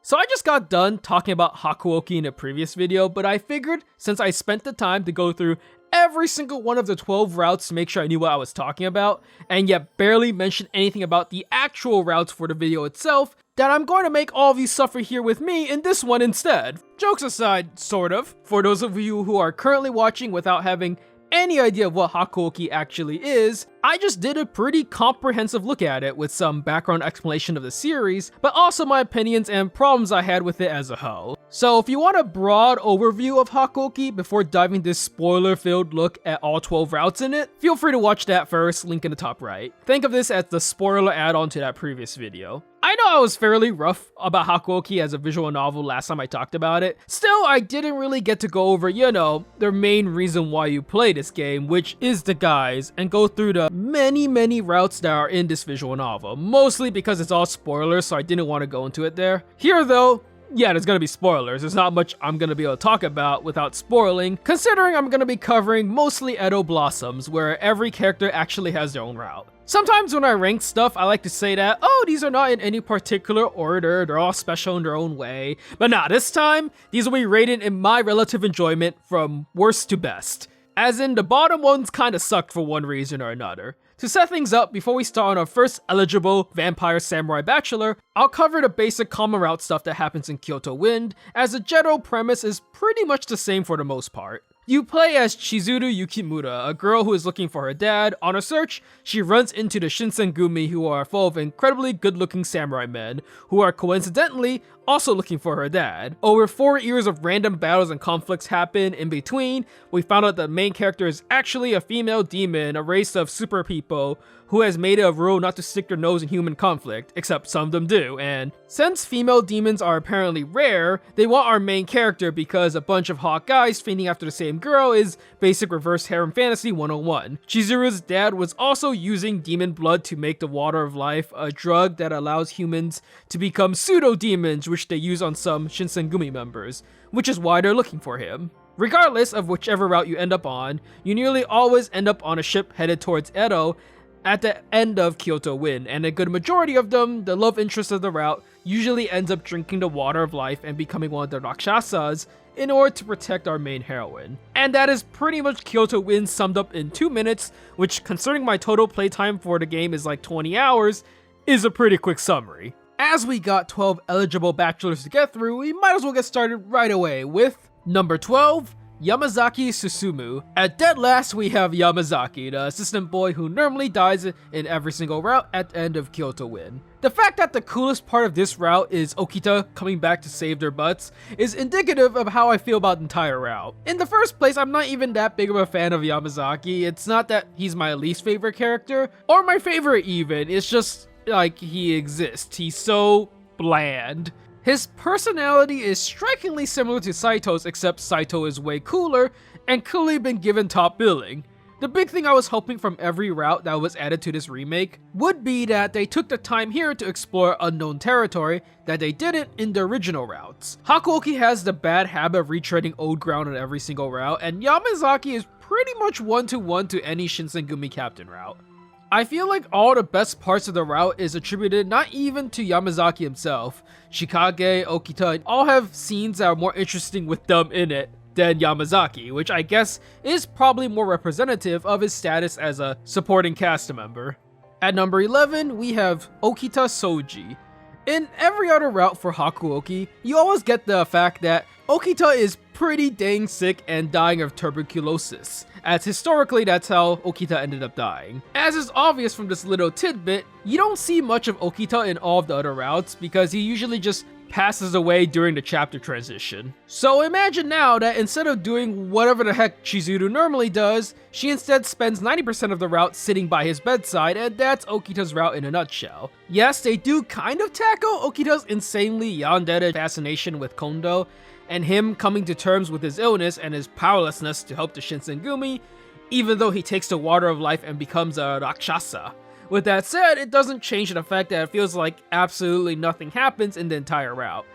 So I just got done talking about Hakuoki in a previous video, but I figured since I spent the time to go through every single one of the 12 routes to make sure I knew what I was talking about, and yet barely mention anything about the actual routes for the video itself, that I'm going to make all of you suffer here with me in this one instead. Jokes aside, sort of. For those of you who are currently watching without having any idea of what Hakuoki actually is, I just did a pretty comprehensive look at it with some background explanation of the series, but also my opinions and problems I had with it as a whole. So if you want a broad overview of Hakuoki before diving this spoiler-filled look at all 12 routes in it, feel free to watch that first, link in the top right. Think of this as the spoiler add-on to that previous video. I know I was fairly rough about Hakuoki as a visual novel last time I talked about it. Still, I didn't really get to go over, the main reason why you play this game, which is the guise, and go through the many routes that are in this visual novel. Mostly because it's all spoilers, so I didn't want to go into it there. Here though, yeah, there's gonna be spoilers. There's not much I'm gonna be able to talk about without spoiling, considering I'm gonna be covering mostly Edo Blossoms, where every character actually has their own route. Sometimes when I rank stuff, I like to say that, oh, these are not in any particular order, they're all special in their own way. But nah, this time, these will be rated in my relative enjoyment from worst to best. As in, the bottom ones kinda sucked for one reason or another. To set things up, before we start on our first eligible Vampire Samurai Bachelor, I'll cover the basic common route stuff that happens in Kyoto Wind, as the general premise is pretty much the same for the most part. You play as Chizuru Yukimura, a girl who is looking for her dad. On her search, she runs into the Shinsengumi, who are full of incredibly good-looking samurai men, who are coincidentally also looking for her dad. Over 4 years of random battles and conflicts happen in between. We found out the main character is actually a female demon, a race of super people, who has made it a rule not to stick their nose in human conflict, except some of them do, and since female demons are apparently rare, they want our main character because a bunch of hot guys feeding after the same girl is basic reverse harem fantasy 101. Chizuru's dad was also using demon blood to make the water of life, a drug that allows humans to become pseudo-demons, which they use on some Shinsengumi members, which is why they're looking for him. Regardless of whichever route you end up on, you nearly always end up on a ship headed towards Edo at the end of Kyoto Wind, and a good majority of them, the love interest of the route, usually ends up drinking the water of life and becoming one of the Rakshasas in order to protect our main heroine. And that is pretty much Kyoto Wind summed up in 2 minutes, which, considering my total playtime for the game is like 20 hours, is a pretty quick summary. As we got 12 eligible bachelors to get through, we might as well get started right away with number 12, Yamazaki Susumu. At dead last, we have Yamazaki, the assistant boy who normally dies in every single route at the end of Kyoto Wind. The fact that the coolest part of this route is Okita coming back to save their butts is indicative of how I feel about the entire route. In the first place, I'm not even that big of a fan of Yamazaki. It's not that he's my least favorite character, or my favorite even, it's just like he exists. He's so bland. His personality is strikingly similar to Saito's, except Saito is way cooler and clearly been given top billing. The big thing I was hoping from every route that was added to this remake would be that they took the time here to explore unknown territory that they didn't in the original routes. Hakuoki has the bad habit of retreading old ground on every single route, and Yamazaki is pretty much one-to-one to any Shinsengumi captain route. I feel like all the best parts of the route is attributed not even to Yamazaki himself. Shikage, Okita all have scenes that are more interesting with them in it than Yamazaki, which I guess is probably more representative of his status as a supporting cast member. At number 11, we have Okita Soji. In every other route for Hakuoki, you always get the fact that Okita is pretty dang sick and dying of tuberculosis, as historically that's how Okita ended up dying. As is obvious from this little tidbit, you don't see much of Okita in all of the other routes because he usually just passes away during the chapter transition. So imagine now that instead of doing whatever the heck Chizuru normally does, she instead spends 90% of the route sitting by his bedside, and that's Okita's route in a nutshell. Yes, they do kind of tackle Okita's insanely yandere fascination with Kondo, and him coming to terms with his illness and his powerlessness to help the Shinsengumi, even though he takes the water of life and becomes a Rakshasa. With that said, it doesn't change the fact that it feels like absolutely nothing happens in the entire route.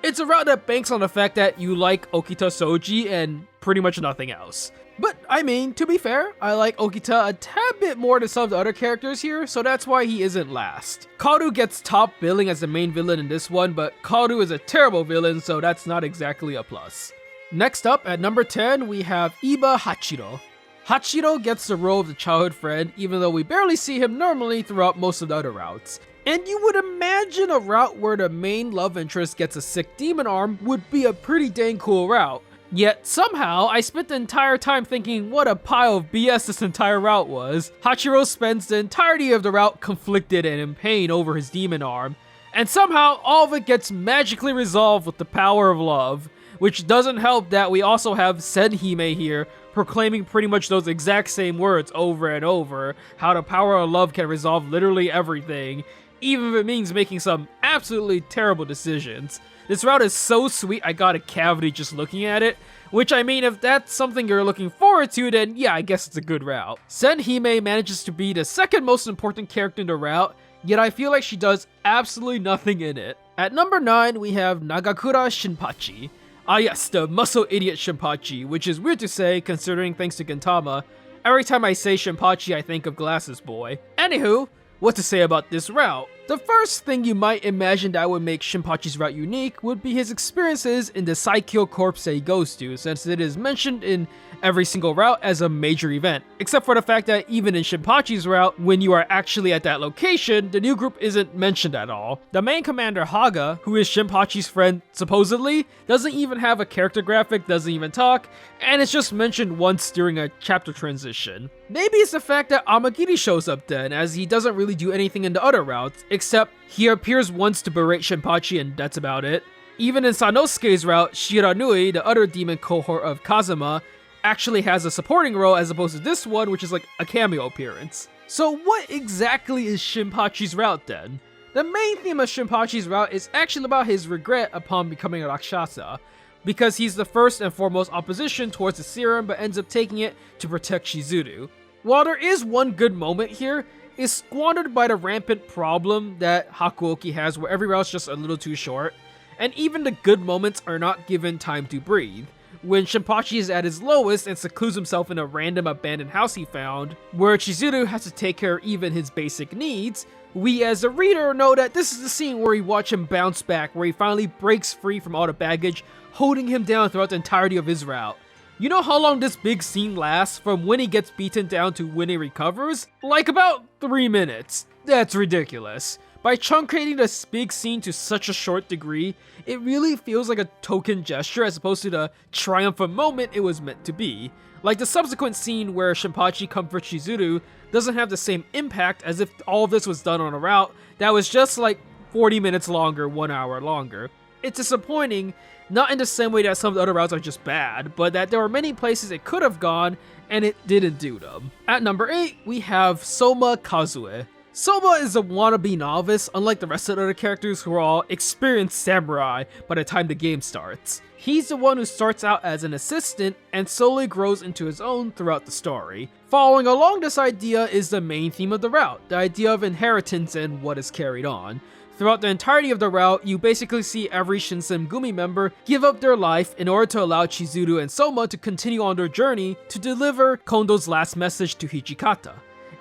It's a route that banks on the fact that you like Okita Soji and pretty much nothing else. But I mean, to be fair, I like Okita a tad bit more than some of the other characters here, so that's why he isn't last. Kodo gets top billing as the main villain in this one, but Kodo is a terrible villain, so that's not exactly a plus. Next up, at number 10, we have Iba Hachiro. Hachiro gets the role of the childhood friend, even though we barely see him normally throughout most of the other routes. And you would imagine a route where the main love interest gets a sick demon arm would be a pretty dang cool route. Yet somehow, I spent the entire time thinking what a pile of BS this entire route was. Hachiro spends the entirety of the route conflicted and in pain over his demon arm, and somehow all of it gets magically resolved with the power of love. Which doesn't help that we also have Senhime here, proclaiming pretty much those exact same words over and over, how the power of love can resolve literally everything, even if it means making some absolutely terrible decisions. This route is so sweet I got a cavity just looking at it, which I mean, if that's something you're looking forward to, then yeah, I guess it's a good route. Senhime manages to be the second most important character in the route, yet I feel like she does absolutely nothing in it. At number 9, we have Nagakura Shinpachi. Ah yes, the muscle idiot Shinpachi, which is weird to say considering thanks to Gintama, every time I say Shinpachi I think of Glasses Boy. Anywho, what to say about this route? The first thing you might imagine that would make Shinpachi's route unique would be his experiences in the Saikyo Corps that he goes to, since it is mentioned in every single route as a major event, except for the fact that even in Shinpachi's route, when you are actually at that location, the new group isn't mentioned at all. The main commander Haga, who is Shinpachi's friend supposedly, doesn't even have a character graphic, doesn't even talk, and it's just mentioned once during a chapter transition. Maybe it's the fact that Amagiri shows up then, as he doesn't really do anything in the other routes, except he appears once to berate Shinpachi and that's about it. Even in Sanosuke's route, Shiranui, the other demon cohort of Kazuma, actually has a supporting role as opposed to this one, which is like a cameo appearance. So what exactly is Shinpachi's route then? The main theme of Shinpachi's route is actually about his regret upon becoming a Rakshasa, because he's the first and foremost opposition towards the serum but ends up taking it to protect Shizuru. While there is one good moment here, it's squandered by the rampant problem that Hakuoki has where every route's just a little too short, and even the good moments are not given time to breathe. When Shinpachi is at his lowest and secludes himself in a random abandoned house he found, where Chizuru has to take care of even his basic needs, we as a reader know that this is the scene where we watch him bounce back, where he finally breaks free from all the baggage holding him down throughout the entirety of his route. You know how long this big scene lasts from when he gets beaten down to when he recovers? Like about 3 minutes. That's ridiculous. By truncating this big scene to such a short degree, it really feels like a token gesture as opposed to the triumphant moment it was meant to be. Like the subsequent scene where Shinpachi comforts Chizuru doesn't have the same impact as if all of this was done on a route that was just like 40 minutes longer, 1 hour longer. It's disappointing, not in the same way that some of the other routes are just bad, but that there were many places it could have gone and it didn't do them. At number 8, we have Soma Kazue. Soma is a wannabe novice, unlike the rest of the other characters who are all experienced samurai by the time the game starts. He's the one who starts out as an assistant and slowly grows into his own throughout the story. Following along this idea is the main theme of the route, the idea of inheritance and what is carried on. Throughout the entirety of the route, you basically see every Shinsengumi member give up their life in order to allow Chizuru and Soma to continue on their journey to deliver Kondo's last message to Hijikata.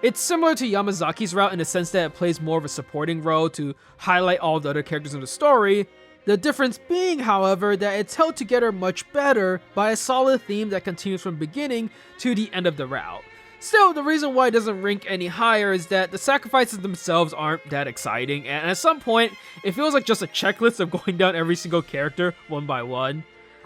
It's similar to Yamazaki's route in the sense that it plays more of a supporting role to highlight all the other characters in the story. The difference being, however, that it's held together much better by a solid theme that continues from beginning to the end of the route. Still, the reason why it doesn't rank any higher is that the sacrifices themselves aren't that exciting, and at some point, it feels like just a checklist of going down every single character one by one.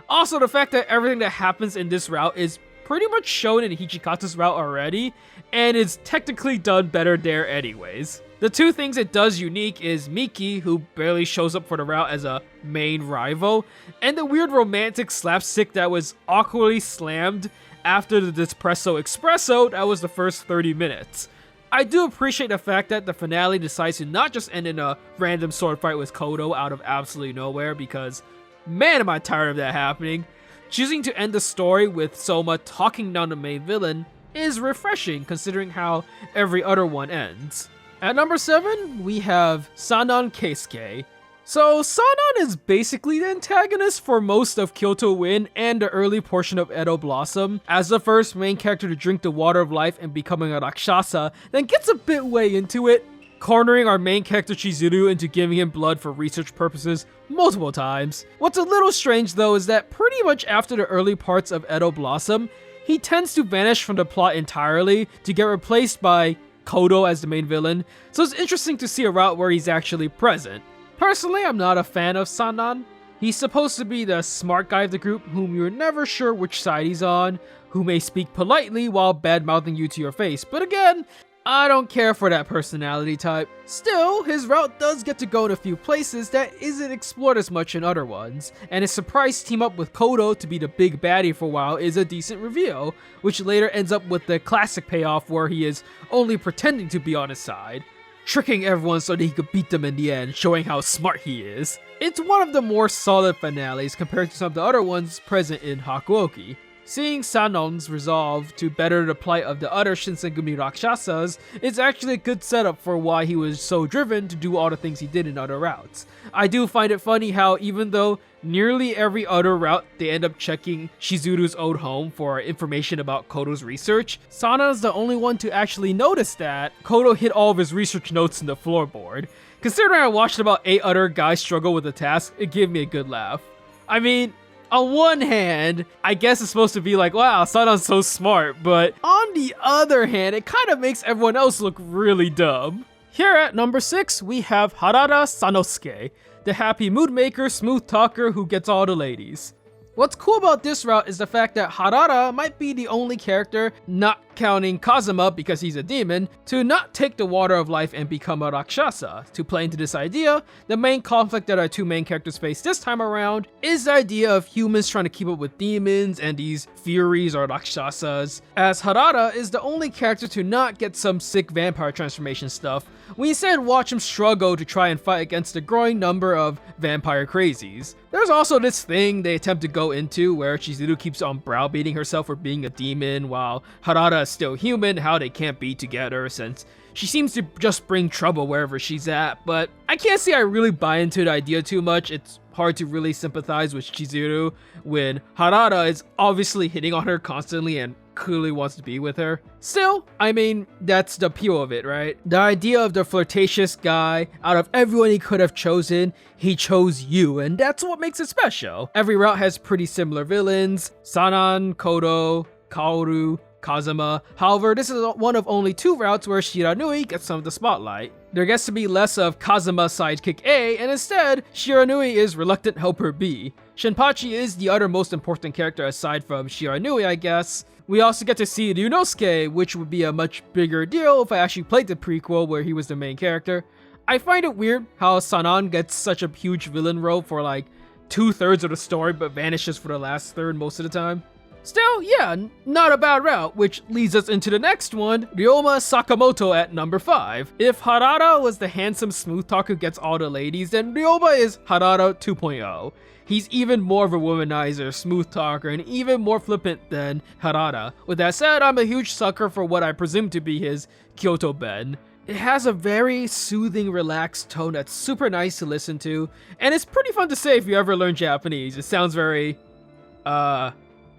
Also, the fact that everything that happens in this route is pretty much shown in Hijikata's route already, and is technically done better there anyways. The two things it does unique is Miki, who barely shows up for the route as a main rival, and the weird romantic slapstick that was awkwardly slammed after the Despresso Espresso that was the first 30 minutes. I do appreciate the fact that the finale decides to not just end in a random sword fight with Kodo out of absolutely nowhere, because man am I tired of that happening. Choosing to end the story with Soma talking down the main villain is refreshing considering how every other one ends. At number 7, we have Sannon Keisuke. So Sannon is basically the antagonist for most of Kyoto Win and the early portion of Edo Blossom, as the first main character to drink the water of life and becoming a Rakshasa, then gets a bit way into it, cornering our main character Chizuru into giving him blood for research purposes multiple times. What's a little strange though is that pretty much after the early parts of Edo Blossom, he tends to vanish from the plot entirely to get replaced by Kodo as the main villain, so it's interesting to see a route where he's actually present. Personally, I'm not a fan of Sannon. He's supposed to be the smart guy of the group whom you're never sure which side he's on, who may speak politely while bad-mouthing you to your face, but again, I don't care for that personality type. Still, his route does get to go in a few places that isn't explored as much in other ones, and his surprise team up with Kodo to be the big baddie for a while is a decent reveal, which later ends up with the classic payoff where he is only pretending to be on his side, tricking everyone so that he could beat them in the end, showing how smart he is. It's one of the more solid finales compared to some of the other ones present in Hakuoki. Seeing Sannon's resolve to better the plight of the other Shinsengumi Rakshasas is actually a good setup for why he was so driven to do all the things he did in other routes. I do find it funny how even though nearly every other route they end up checking Shizuru's old home for information about Kodo's research, Sannon is the only one to actually notice that Kodo hid all of his research notes in the floorboard. Considering I watched about 8 other guys struggle with the task, it gave me a good laugh. I mean, on one hand, I guess it's supposed to be like, wow, Sannon's so smart, but on the other hand, it kind of makes everyone else look really dumb. Here at number 6, we have Harada Sanosuke, the happy mood maker, smooth talker who gets all the ladies. What's cool about this route is the fact that Harada might be the only character, not counting Kazuma because he's a demon, to not take the water of life and become a Rakshasa. To play into this idea, the main conflict that our two main characters face this time around is the idea of humans trying to keep up with demons and these Furies or Rakshasas, as Harada is the only character to not get some sick vampire transformation stuff. We instead watch him struggle to try and fight against the growing number of vampire crazies. There's also this thing they attempt to go into where Chizuru keeps on browbeating herself for being a demon while Harada is still human, how they can't be together since she seems to just bring trouble wherever she's at, but I can't say I really buy into the idea too much. It's hard to really sympathize with Chizuru when Harada is obviously hitting on her constantly and clearly wants to be with her. Still, I mean, that's the appeal of it, right? The idea of the flirtatious guy, out of everyone he could have chosen, he chose you, and that's what makes it special. Every route has pretty similar villains: Sannon, Kodo, Kaoru, Kazuma. However, this is one of only 2 routes where Shiranui gets some of the spotlight. There gets to be less of Kazuma sidekick A, and instead, Shiranui is reluctant helper B. Shinpachi is the other most important character aside from Shiranui, I guess. We also get to see Ryunosuke, which would be a much bigger deal if I actually played the prequel where he was the main character. I find it weird how Sannon gets such a huge villain role for like 2/3 of the story but vanishes for the last third most of the time. Still, yeah, not a bad route, which leads us into the next one, Ryoma Sakamoto at number 5. If Harada was the handsome smooth talker who gets all the ladies, then Ryoma is Harada 2.0. He's even more of a womanizer, smooth talker, and even more flippant than Harada. With that said, I'm a huge sucker for what I presume to be his Kyoto Ben. It has a very soothing, relaxed tone that's super nice to listen to, and it's pretty fun to say if you ever learn Japanese. It sounds very,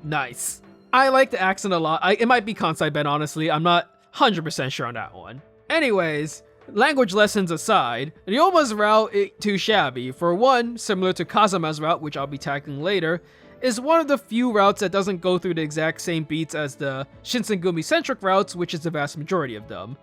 nice. I like the accent a lot. It might be Kansai Ben, honestly. I'm not 100% sure on that one. Anyways, language lessons aside, Ryoma's route ain't too shabby. For one, similar to Kazuma's route, which I'll be tackling later, is one of the few routes that doesn't go through the exact same beats as the Shinsengumi-centric routes, which is the vast majority of them.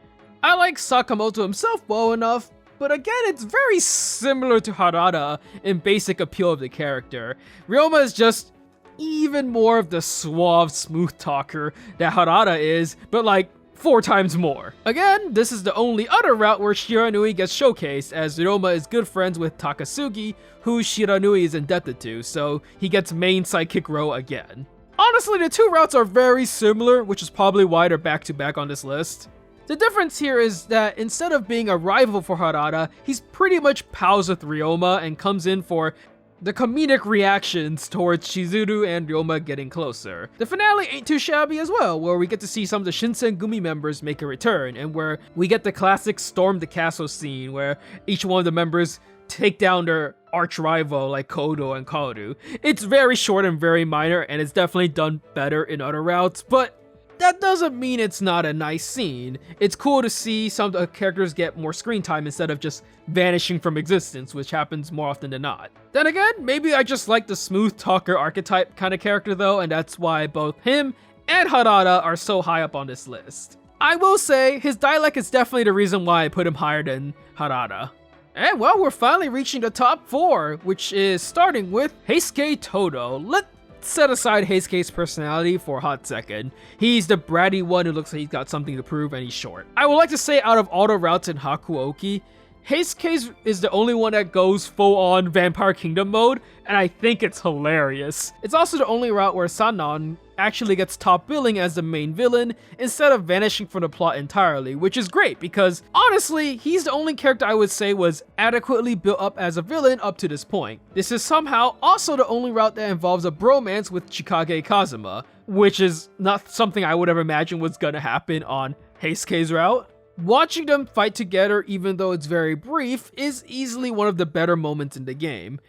I like Sakamoto himself well enough, but again, it's very similar to Harada in basic appeal of the character. Ryoma is just even more of the suave, smooth talker that Harada is, but like 4 times more. Again, this is the only other route where Shiranui gets showcased, as Ryoma is good friends with Takasugi, who Shiranui is indebted to, so he gets main sidekick role again. Honestly, the 2 routes are very similar, which is probably why they're back to back on this list. The difference here is that instead of being a rival for Harada, he's pretty much pals with Ryoma and comes in for the comedic reactions towards Chizuru and Ryoma getting closer. The finale ain't too shabby as well, where we get to see some of the Shinsengumi members make a return, and where we get the classic storm the castle scene, where each one of the members take down their arch rival like Kodo and Kodo. It's very short and very minor, and it's definitely done better in other routes, but that doesn't mean it's not a nice scene. It's cool to see some of the characters get more screen time instead of just vanishing from existence, which happens more often than not. Then again, maybe I just like the smooth talker archetype kind of character though, and that's why both him and Harada are so high up on this list. I will say, his dialect is definitely the reason why I put him higher than Harada. And well, we're finally reaching the top 4, which is starting with Heisuke Todo. Let's set aside Heisuke's personality for a hot second. He's the bratty one who looks like he's got something to prove, and he's short. I would like to say out of all the routes in Hakuoki, Heisuke's is the only one that goes full-on Vampire Kingdom mode, and I think it's hilarious. It's also the only route where Sannon actually gets top billing as the main villain instead of vanishing from the plot entirely, which is great because honestly, he's the only character I would say was adequately built up as a villain up to this point. This is somehow also the only route that involves a bromance with Chikage Kazuma, which is not something I would have imagined was gonna happen on Heisuke's route. Watching them fight together, even though it's very brief, is easily one of the better moments in the game.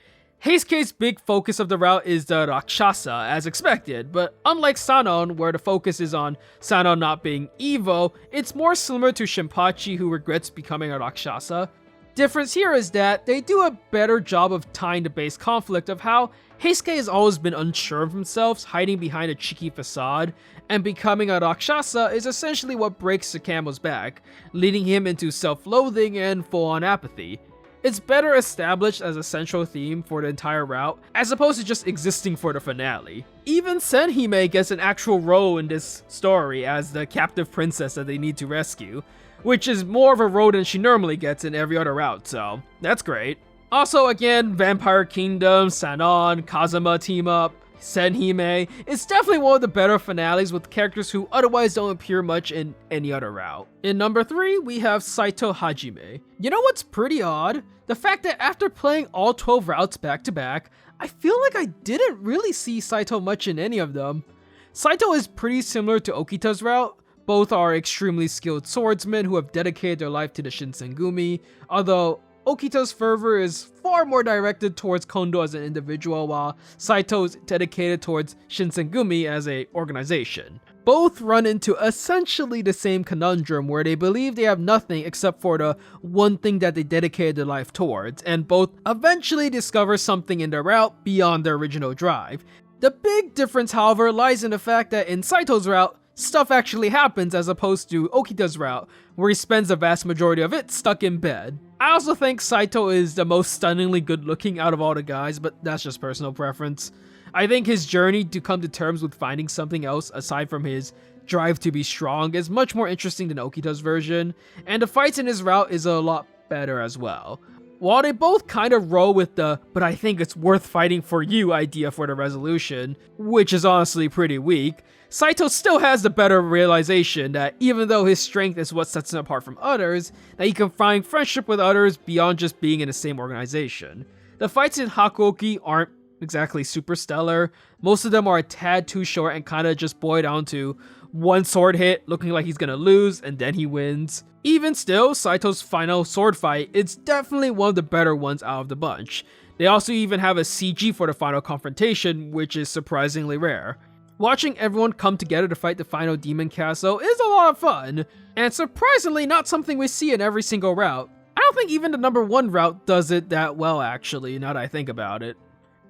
Heisuke's big focus of the route is the Rakshasa, as expected, but unlike Sannon, where the focus is on Sannon not being evil, it's more similar to Shinpachi, who regrets becoming a Rakshasa. Difference here is that they do a better job of tying the base conflict of how Heisuke has always been unsure of himself, hiding behind a cheeky facade, and becoming a Rakshasa is essentially what breaks the camel's back, leading him into self-loathing and full-on apathy. It's better established as a central theme for the entire route, as opposed to just existing for the finale. Even Senhime gets an actual role in this story as the captive princess that they need to rescue, which is more of a role than she normally gets in every other route, so that's great. Also, again, Vampire Kingdom, Sannon, Kazuma team up, Senhime. It's definitely one of the better finales with characters who otherwise don't appear much in any other route. In number 3, we have Saito Hajime. You know what's pretty odd? The fact that after playing all 12 routes back to back, I feel like I didn't really see Saito much in any of them. Saito is pretty similar to Okita's route. Both are extremely skilled swordsmen who have dedicated their life to the Shinsengumi, although Okita's fervor is far more directed towards Kondo as an individual, while Saito is dedicated towards Shinsengumi as an organization. Both run into essentially the same conundrum where they believe they have nothing except for the one thing that they dedicated their life towards, and both eventually discover something in their route beyond their original drive. The big difference, however, lies in the fact that in Saito's route, stuff actually happens as opposed to Okita's route, where he spends the vast majority of it stuck in bed. I also think Saito is the most stunningly good looking out of all the guys, but that's just personal preference. I think his journey to come to terms with finding something else aside from his drive to be strong is much more interesting than Okita's version, and the fights in his route is a lot better as well. While they both kind of roll with the "but I think it's worth fighting for you" idea for the resolution, which is honestly pretty weak, Saito still has the better realization that even though his strength is what sets him apart from others, that he can find friendship with others beyond just being in the same organization. The fights in Hakuoki aren't exactly super stellar. Most of them are a tad too short and kind of just boil down to one sword hit looking like he's gonna lose and then he wins. Even still, Saito's final sword fight is definitely one of the better ones out of the bunch. They also even have a CG for the final confrontation, which is surprisingly rare. Watching everyone come together to fight the final demon castle is a lot of fun, and surprisingly not something we see in every single route. I don't think even the number 1 route does it that well actually, now that I think about it.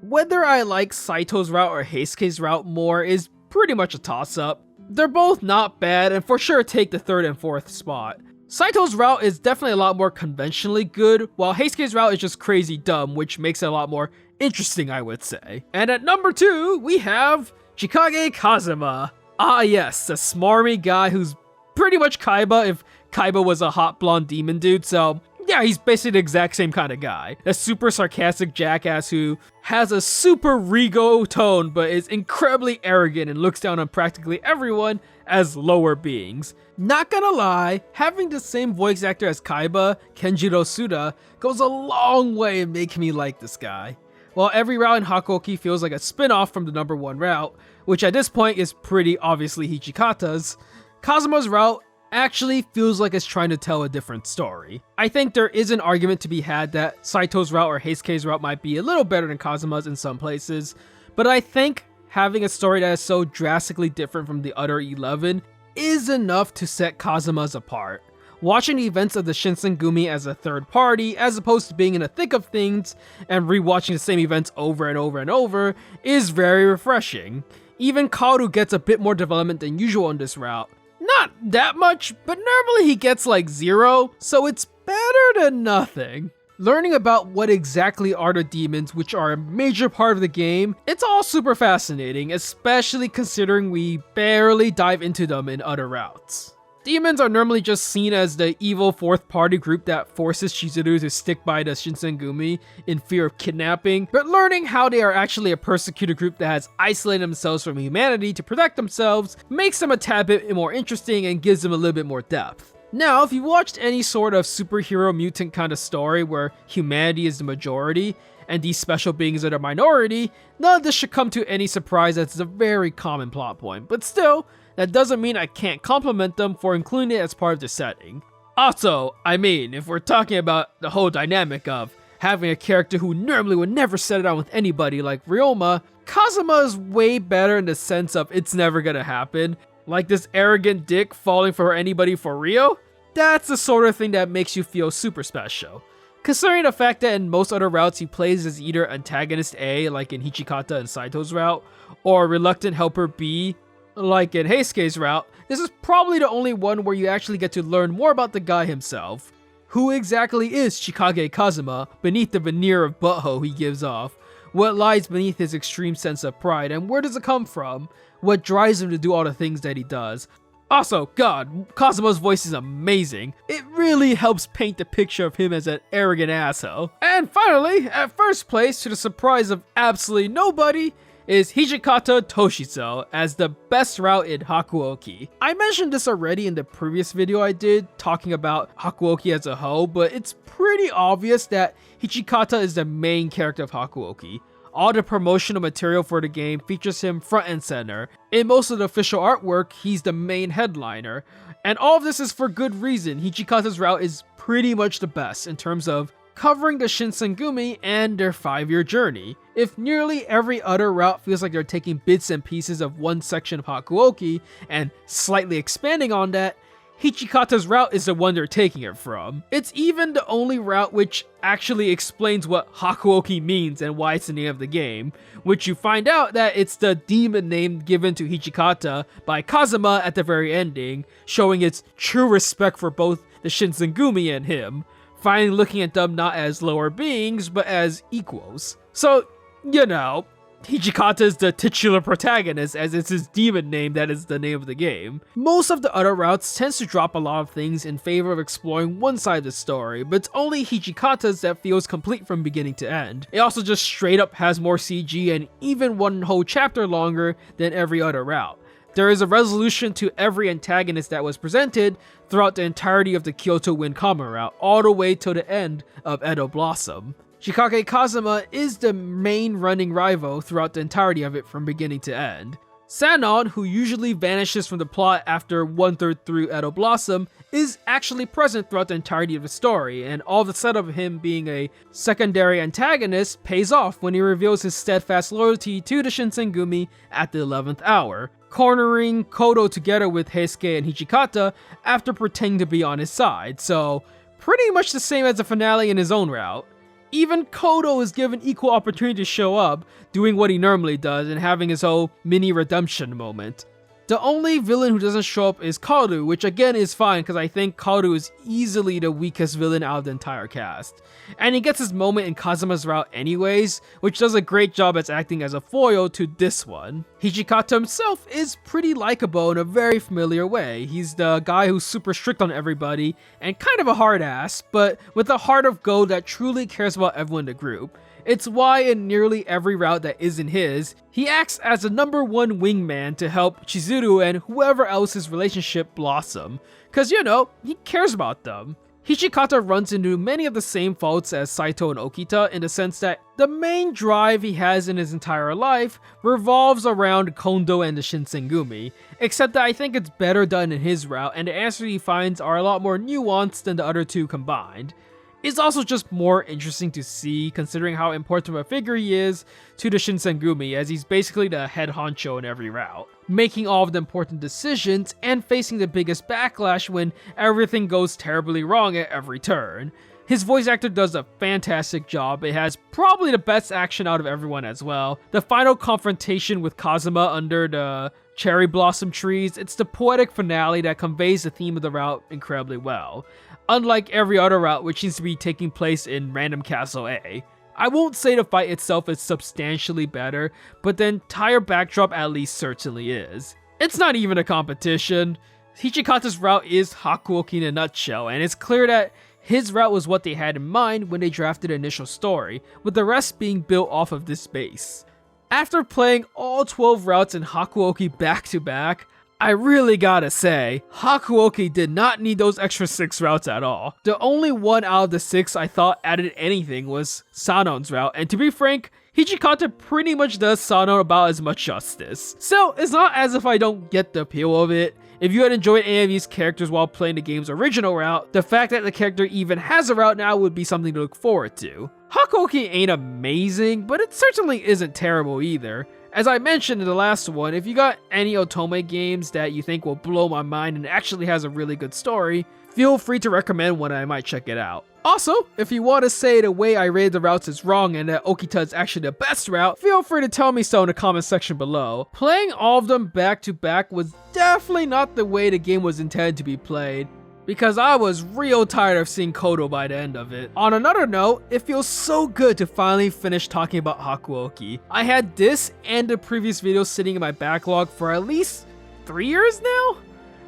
Whether I like Saito's route or Heisuke's route more is pretty much a toss-up. They're both not bad and for sure take the 3rd and 4th spot. Saito's route is definitely a lot more conventionally good, while Heisuke's route is just crazy dumb, which makes it a lot more interesting, I would say. And at number 2, we have Chikage Kazuma. Ah yes, the smarmy guy who's pretty much Kaiba if Kaiba was a hot blonde demon dude, so yeah, he's basically the exact same kind of guy. A super sarcastic jackass who has a super Rigo tone but is incredibly arrogant and looks down on practically everyone as lower beings. Not gonna lie, having the same voice actor as Kaiba, Kenjiro Suda, goes a long way in making me like this guy. While every route in Hakuoki feels like a spin-off from the number 1 route, which at this point is pretty obviously Hijikata's, Kazuma's route actually feels like it's trying to tell a different story. I think there is an argument to be had that Saito's route or Heisuke's route might be a little better than Kazuma's in some places, but I think having a story that is so drastically different from the other 11 is enough to set Kazuma's apart. Watching the events of the Shinsengumi as a third party, as opposed to being in the thick of things and rewatching the same events over and over and over, is very refreshing. Even Kodo gets a bit more development than usual on this route. Not that much, but normally he gets like 0, so it's better than nothing. Learning about what exactly are the demons, which are a major part of the game, it's all super fascinating, especially considering we barely dive into them in other routes. Demons are normally just seen as the evil fourth party group that forces Chizuru to stick by the Shinsengumi in fear of kidnapping, but learning how they are actually a persecuted group that has isolated themselves from humanity to protect themselves makes them a tad bit more interesting and gives them a little bit more depth. Now, if you watched any sort of superhero mutant kind of story where humanity is the majority and these special beings are the minority, none of this should come to any surprise as it's a very common plot point, but still, that doesn't mean I can't compliment them for including it as part of the setting. Also, I mean, if we're talking about the whole dynamic of having a character who normally would never settle down with anybody like Ryoma, Kazuma is way better in the sense of it's never gonna happen. Like this arrogant dick falling for anybody for Rio? That's the sort of thing that makes you feel super special. Considering the fact that in most other routes he plays as either antagonist A, like in Hijikata and Saito's route, or reluctant helper B, like in Heisuke's route, this is probably the only one where you actually get to learn more about the guy himself. Who exactly is Chikage Kazuma beneath the veneer of butthole he gives off? What lies beneath his extreme sense of pride, and where does it come from? What drives him to do all the things that he does? Also, God, Kazuma's voice is amazing. It really helps paint the picture of him as an arrogant asshole. And finally, at first place, to the surprise of absolutely nobody, is Hijikata Toshizo as the best route in Hakuoki. I mentioned this already in the previous video I did, talking about Hakuoki as a whole, but it's pretty obvious that Hijikata is the main character of Hakuoki. All the promotional material for the game features him front and center. In most of the official artwork, he's the main headliner. And all of this is for good reason. Hijikata's route is pretty much the best in terms of covering the Shinsengumi and their 5-year journey. If nearly every other route feels like they're taking bits and pieces of one section of Hakuoki and slightly expanding on that, Hijikata's route is the one they're taking it from. It's even the only route which actually explains what Hakuoki means and why it's the name of the game, which you find out that it's the demon name given to Hijikata by Kazuma at the very ending, showing its true respect for both the Shinsengumi and him, finally looking at them not as lower beings, but as equals. So, you know, Hijikata is the titular protagonist, as it's his demon name that is the name of the game. Most of the other routes tends to drop a lot of things in favor of exploring one side of the story, but it's only Hijikata's that feels complete from beginning to end. It also just straight up has more CG and even one whole chapter longer than every other route. There is a resolution to every antagonist that was presented throughout the entirety of the Kyoto Wind Kama route, all the way till the end of Edo Blossom. Chikage Kazuma is the main running rival throughout the entirety of it from beginning to end. Sannon, who usually vanishes from the plot after 1/3 through Edo Blossom, is actually present throughout the entirety of the story, and all the setup of him being a secondary antagonist pays off when he reveals his steadfast loyalty to the Shinsengumi at the 11th hour, cornering Kodo together with Heisuke and Hijikata after pretending to be on his side, so pretty much the same as the finale in his own route. Even Kodo is given equal opportunity to show up, doing what he normally does and having his whole mini redemption moment. The only villain who doesn't show up is Kodo, which again is fine because I think Kodo is easily the weakest villain out of the entire cast. And he gets his moment in Kazuma's route anyways, which does a great job as acting as a foil to this one. Hijikata himself is pretty likable in a very familiar way. He's the guy who's super strict on everybody and kind of a hard ass, but with a heart of gold that truly cares about everyone in the group. It's why in nearly every route that isn't his, he acts as the #1 wingman to help Chizuru and whoever else's relationship blossom. Cause you know, he cares about them. Hijikata runs into many of the same faults as Saito and Okita in the sense that the main drive he has in his entire life revolves around Kondo and the Shinsengumi, except that I think it's better done in his route and the answers he finds are a lot more nuanced than the other two combined. It's also just more interesting to see considering how important of a figure he is to the Shinsengumi, as he's basically the head honcho in every route, making all of the important decisions and facing the biggest backlash when everything goes terribly wrong at every turn. His voice actor does a fantastic job. It has probably the best action out of everyone as well. The final confrontation with Kazuma under the cherry blossom trees, it's the poetic finale that conveys the theme of the route incredibly well, unlike every other route which seems to be taking place in Random Castle A. I won't say the fight itself is substantially better, but the entire backdrop at least certainly is. It's not even a competition. Hijikata's route is Hakuoki in a nutshell, and it's clear that his route was what they had in mind when they drafted the initial story, with the rest being built off of this base. After playing all 12 routes in Hakuoki back to back, I really gotta say, Hakuoki did not need those extra 6 routes at all. The only one out of the 6 I thought added anything was Sannon's route, and to be frank, Hijikata pretty much does Sannon about as much justice. So it's not as if I don't get the appeal of it. If you had enjoyed any of these characters while playing the game's original route, the fact that the character even has a route now would be something to look forward to. Hakuoki ain't amazing, but it certainly isn't terrible either. As I mentioned in the last one, if you got any Otome games that you think will blow my mind and actually has a really good story, feel free to recommend one and I might check it out. Also, if you want to say the way I rated the routes is wrong and that Okita is actually the best route, feel free to tell me so in the comment section below. Playing all of them back to back was definitely not the way the game was intended to be played, because I was real tired of seeing Kodo by the end of it. On another note, it feels so good to finally finish talking about Hakuoki. I had this and the previous video sitting in my backlog for at least 3 years now?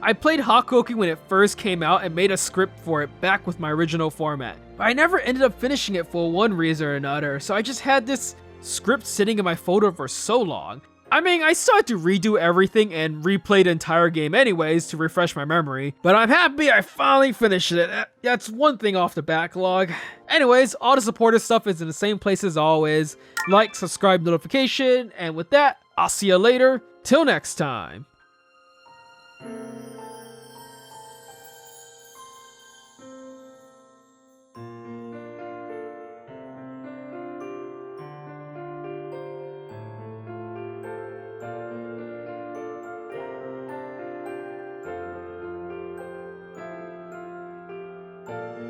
I played Hakuoki when it first came out and made a script for it back with my original format, but I never ended up finishing it for one reason or another, so I just had this script sitting in my folder for so long. I mean, I still had to redo everything and replay the entire game anyways to refresh my memory, but I'm happy I finally finished it. That's one thing off the backlog. Anyways, all the supportive stuff is in the same place as always. Like, subscribe, notification, and with that, I'll see you later. Till next time.